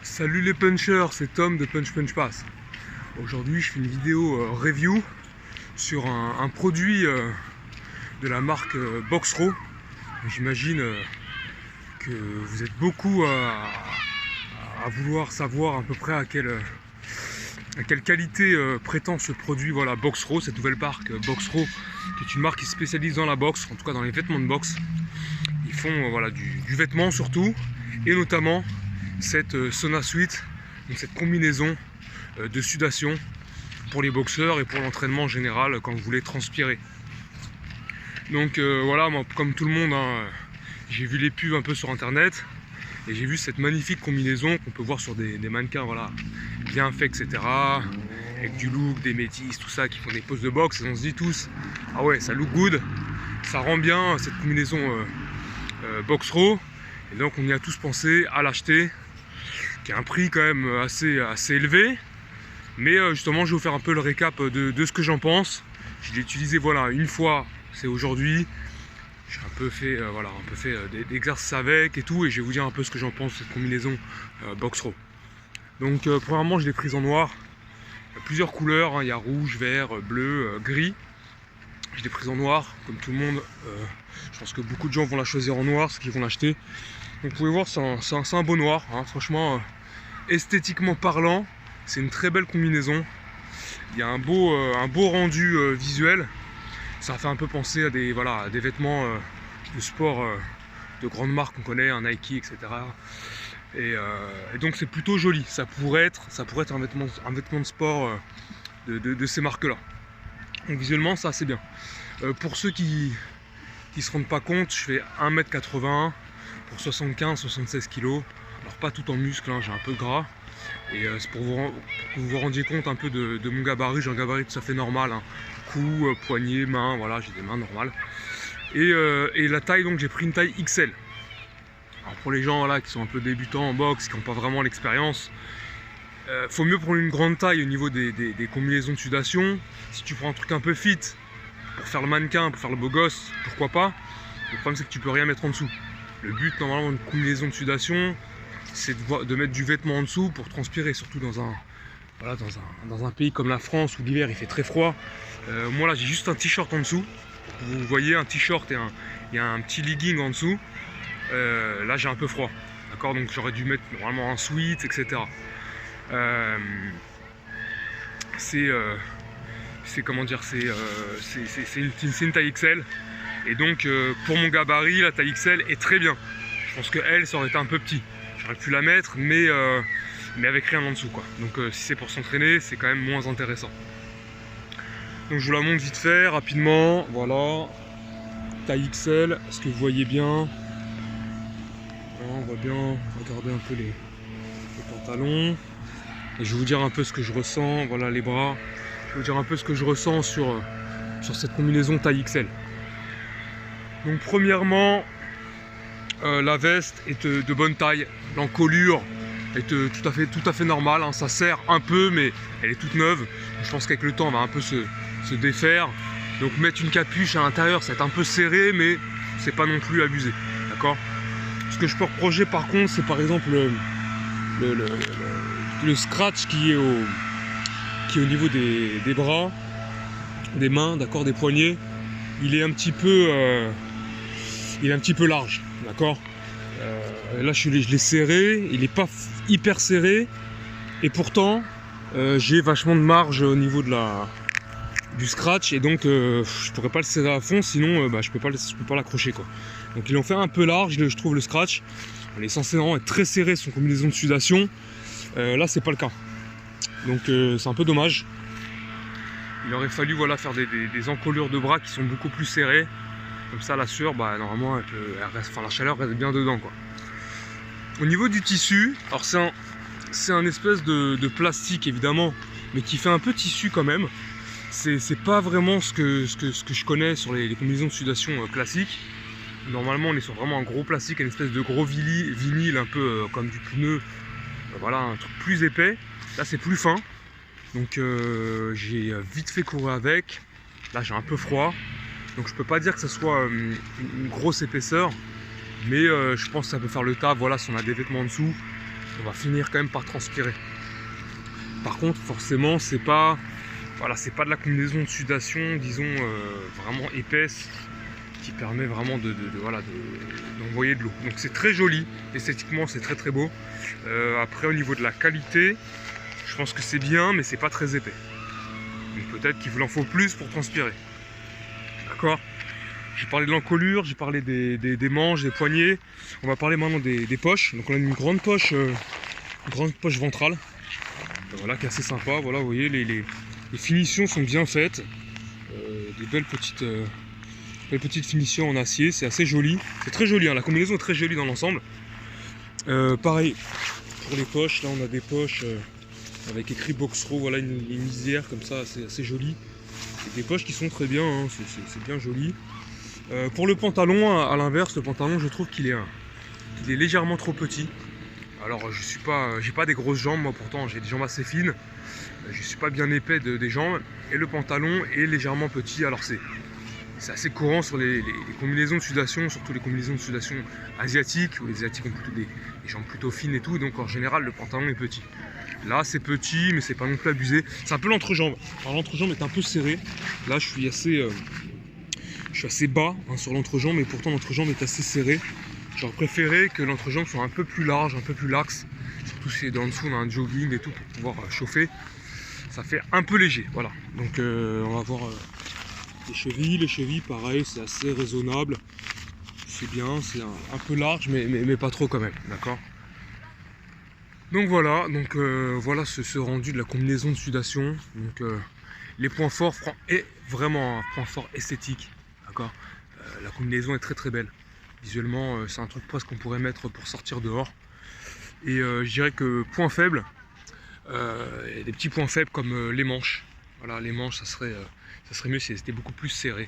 Salut les punchers, c'est Tom de Punch Punch Pass. Aujourd'hui je fais une vidéo review sur un produit de la marque Boxro. J'imagine que vous êtes beaucoup à vouloir savoir à peu près à quelle qualité prétend ce produit. Voilà, Boxro, cette nouvelle marque Boxro, qui est une marque qui se spécialise dans la boxe, en tout cas dans les vêtements de boxe. Ils font voilà, du vêtement surtout, et notamment cette Sauna Suite, donc cette combinaison de sudation pour les boxeurs et pour l'entraînement en général quand vous voulez transpirer. Donc voilà, moi, comme tout le monde, j'ai vu les pubs un peu sur internet et j'ai vu cette magnifique combinaison qu'on peut voir sur des mannequins, voilà, bien faits, etc. Avec du look, des métis, tout ça, qui font des poses de boxe, et on se dit tous, ah ouais, ça look good, ça rend bien cette combinaison Boxro. Et donc on y a tous pensé à l'acheter, qui a un prix quand même assez élevé. Mais justement je vais vous faire un peu le récap de ce que j'en pense. Je l'ai utilisé voilà, une fois, c'est aujourd'hui. J'ai un peu fait, des exercices avec et tout, et je vais vous dire un peu ce que j'en pense de cette combinaison Boxro. Donc premièrement je l'ai prise en noir. Il y a plusieurs couleurs, il y a rouge, vert, bleu, gris. Je l'ai prise en noir, comme tout le monde. Je pense que beaucoup de gens vont la choisir en noir, ceux qui vont l'acheter. Donc vous pouvez voir, c'est un beau noir, franchement, esthétiquement parlant, c'est une très belle combinaison. Il y a un beau rendu visuel. Ça fait un peu penser à des vêtements de sport de grandes marques qu'on connaît, un Nike, etc. Et donc c'est plutôt joli. Ça pourrait être un vêtement de sport de ces marques-là. Donc visuellement, ça c'est bien. Pour ceux qui se rendent pas compte, je fais 1m80 pour 75-76 kg. Alors pas tout en muscle, j'ai un peu de gras. Et c'est pour que vous vous rendiez compte un peu de mon gabarit. J'ai un gabarit tout à fait normal, cou, poignet, main, voilà, j'ai des mains normales. Et la taille, donc j'ai pris une taille XL. Alors pour les gens qui sont un peu débutants en boxe, qui n'ont pas vraiment l'expérience, faut mieux prendre une grande taille au niveau des combinaisons de sudation. Si tu prends un truc un peu fit pour faire le mannequin, pour faire le beau gosse, pourquoi pas. Le problème c'est que tu peux rien mettre en dessous. Le but normalement d'une combinaison de sudation, c'est de mettre du vêtement en dessous pour transpirer, surtout dans un pays comme la France où l'hiver il fait très froid. Moi là j'ai juste un t-shirt en dessous. Vous voyez, un t-shirt et il y a un petit legging en dessous. Là j'ai un peu froid, d'accord, donc j'aurais dû mettre normalement un sweat, etc. C'est comment dire, c'est une taille XL, et donc pour mon gabarit la taille XL est très bien. Je pense que elle, ça aurait été un peu petit, j'aurais pu la mettre, mais avec rien en dessous quoi. Donc si c'est pour s'entraîner, c'est quand même moins intéressant. Donc je vous la montre vite fait, rapidement, voilà, taille XL, est-ce que vous voyez bien? On voit bien, regardez un peu les pantalons. Et je vais vous dire un peu ce que je ressens, voilà les bras. Je vais vous dire un peu ce que je ressens sur cette combinaison taille XL. Donc premièrement, la veste est de bonne taille, l'encolure est tout à fait normale, ça serre un peu mais elle est toute neuve. Je pense qu'avec le temps on va un peu se défaire. Donc mettre une capuche à l'intérieur, ça va être un peu serré, mais c'est pas non plus abusé, d'accord. Ce que je peux reprocher par contre, c'est par exemple le scratch qui est au niveau des bras, des mains, d'accord, des poignets. Il est un petit peu large, d'accord. Là je l'ai serré, il n'est pas hyper serré, et pourtant j'ai vachement de marge au niveau du scratch, et donc je pourrais pas le serrer à fond, sinon je peux pas l'accrocher quoi. Donc ils l'ont fait un peu large, je trouve, le scratch. Il est censé vraiment être très serré sur une combinaison de sudation. Là c'est pas le cas. Donc c'est un peu dommage. Il aurait fallu faire des encolures de bras qui sont beaucoup plus serrées. Comme ça la sueur, normalement la chaleur reste bien dedans quoi. Au niveau du tissu, alors c'est un espèce de plastique évidemment, mais qui fait un peu tissu quand même. C'est pas vraiment ce que je connais sur les combinaisons de sudation classiques. Normalement on est sur vraiment un gros plastique, une espèce de gros vinyle un peu comme du pneu, voilà, un truc plus épais. Là c'est plus fin, donc j'ai vite fait courir avec. Là j'ai un peu froid, donc je peux pas dire que ce soit une grosse épaisseur, mais je pense que ça peut faire le taf. Voilà, si on a des vêtements en dessous, on va finir quand même par transpirer. Par contre, forcément, c'est pas de la combinaison de sudation, disons, vraiment épaisse, qui permet vraiment d'envoyer de l'eau. Donc c'est très joli, esthétiquement c'est très très beau. Après au niveau de la qualité, je pense que c'est bien, mais c'est pas très épais. Donc peut-être qu'il vous en faut plus pour transpirer. D'accord? J'ai parlé de l'encolure, j'ai parlé des manches, des poignets. On va parler maintenant des poches. Donc on a une grande poche ventrale. Voilà, qui est assez sympa. Voilà, vous voyez, les finitions sont bien faites. Des belles petites finitions en acier, c'est assez joli. C'est très joli, hein, la combinaison est très jolie dans l'ensemble. Pareil, pour les poches, là on a des poches avec écrit Boxro, voilà une lisière comme ça, c'est assez joli. Et des poches qui sont très bien, hein, c'est bien joli. Pour le pantalon, à l'inverse, le pantalon je trouve qu'il est légèrement trop petit. Alors j'ai pas des grosses jambes, moi pourtant j'ai des jambes assez fines. Je suis pas bien épais des jambes. Et le pantalon est légèrement petit, alors c'est assez courant sur les combinaisons de sudation, surtout les combinaisons de sudation asiatiques, où les asiatiques ont plutôt des jambes plutôt fines et tout, donc en général le pantalon est petit. Là c'est petit, mais c'est pas non plus abusé. C'est un peu l'entrejambe. Alors l'entrejambe est un peu serré. Là je suis assez bas, hein, sur l'entrejambe, mais pourtant l'entrejambe est assez serré. J'aurais préféré que l'entrejambe soit un peu plus large, un peu plus laxe. Surtout si en dessous on a un jogging et tout pour pouvoir chauffer. Ça fait un peu léger, voilà. Donc on va voir les chevilles pareil, c'est assez raisonnable. C'est bien, c'est un peu large, mais pas trop quand même, d'accord. Donc voilà, voilà ce rendu de la combinaison de sudation. Donc les points forts et vraiment un point fort esthétique, d'accord. La combinaison est très très belle. Visuellement, c'est un truc presque qu'on pourrait mettre pour sortir dehors. Et je dirais que point faible, il y a des petits points faibles comme les manches. Voilà, les manches, ça serait mieux si c'était beaucoup plus serré.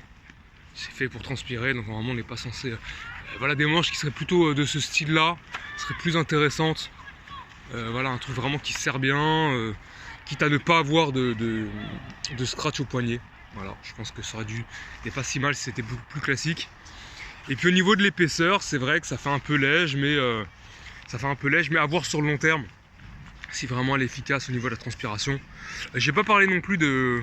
C'est fait pour transpirer, donc normalement on n'est pas censé. Voilà, des manches qui seraient plutôt de ce style-là, seraient plus intéressantes. Voilà, un truc vraiment qui sert bien, quitte à ne pas avoir de scratch au poignet. Voilà, je pense que ça aurait dû être pas si mal si c'était beaucoup plus classique. Et puis au niveau de l'épaisseur, c'est vrai que ça fait un peu léger, mais à voir sur le long terme si vraiment elle est efficace au niveau de la transpiration. J'ai pas parlé non plus de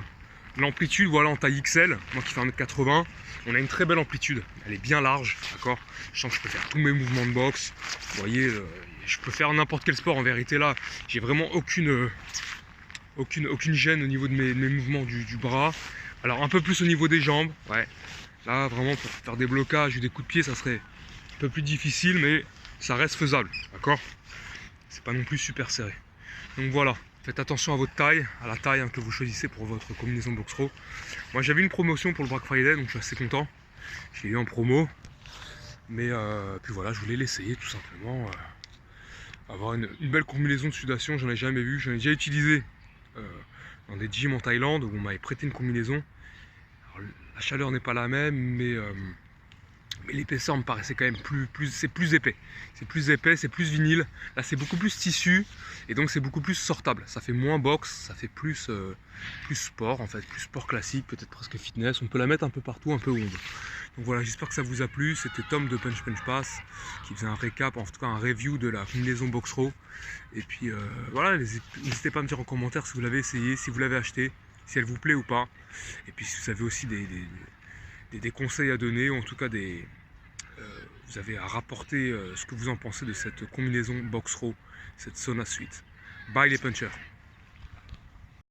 l'amplitude, voilà, en taille XL, moi qui fais 1m80, on a une très belle amplitude, elle est bien large, d'accord. Je sens que je peux faire tous mes mouvements de boxe, vous voyez, je peux faire n'importe quel sport en vérité là, j'ai vraiment aucune gêne au niveau de mes mouvements du bras. Alors un peu plus au niveau des jambes, ouais. Là vraiment pour faire des blocages ou des coups de pied ça serait un peu plus difficile, mais ça reste faisable, d'accord. C'est pas non plus super serré. Donc voilà, faites attention à votre taille, à la taille, hein, que vous choisissez pour votre combinaison de Boxro. Moi j'avais une promotion pour le Black Friday, donc je suis assez content. Je l'ai eu en promo. Mais puis voilà, je voulais l'essayer tout simplement. Avoir une belle combinaison de sudation, j'en ai jamais vu. J'en ai déjà utilisé dans des gyms en Thaïlande où on m'avait prêté une combinaison. Alors, la chaleur n'est pas la même, mais l'épaisseur me paraissait quand même c'est plus épais. C'est plus épais, c'est plus vinyle. Là c'est beaucoup plus tissu et donc c'est beaucoup plus sortable. Ça fait moins boxe, ça fait plus sport en fait, plus sport classique, peut-être presque fitness. On peut la mettre un peu partout, un peu où on veut. Donc voilà, j'espère que ça vous a plu. C'était Tom de Punch Punch Pass qui faisait un récap, en tout cas un review de la combinaison Boxro. Et puis voilà, n'hésitez pas à me dire en commentaire si vous l'avez essayé, si vous l'avez acheté, si elle vous plaît ou pas. Et puis si vous avez aussi des conseils à donner, ou en tout cas vous avez à rapporter ce que vous en pensez de cette combinaison Boxro, cette Sona Suite. Bye les punchers.